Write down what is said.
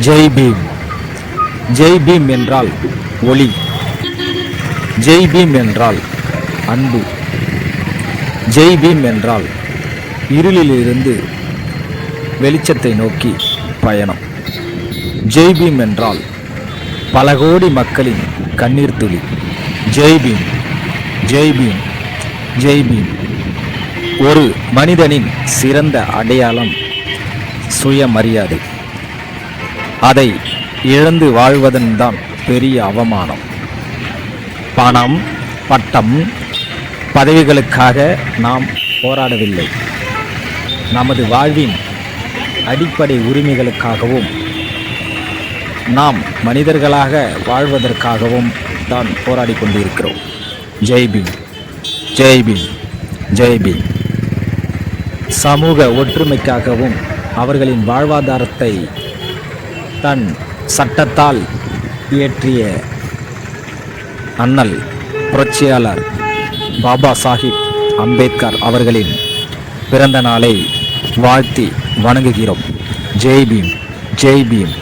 Jai Bhim. Jai beam என்றால் ஒளி. ஜெய் பீம் என்றால் அன்பு. ஜெய் பீம் என்றால் இருளிலிருந்து வெளிச்சத்தை நோக்கி பயணம். ஜெய் பீம் என்றால் பல கோடி மக்களின் கண்ணீர் துளி. ஜெய் பீம், ஜெய் பீம், ஜெய் பீம். ஒரு மனிதனின் சிறந்த அடையாளம் சுயமரியாதை. அதை இழந்து வாழ்வதன் தான் பெரிய அவமானம். பணம், பட்டம், பதவிகளுக்காக நாம் போராடவில்லை. நமது வாழ்வின் அடிப்படை உரிமைகளுக்காகவும் நாம் மனிதர்களாக வாழ்வதற்காகவும் தான் போராடி கொண்டிருக்கிறோம். ஜெய் பீம், ஜெய் பீம், ஜெய் பீம். சமூக ஒற்றுமைக்காகவும் அவர்களின் வாழ்வாதாரத்தை தன் சட்டத்தால் இயற்றிய அண்ணல் புரட்சியாளர் பாபா சாஹிப் அம்பேத்கர் அவர்களின் பிறந்த நாளை வாழ்த்தி வணங்குகிறோம். ஜெய் பீம், ஜெய் பீம்.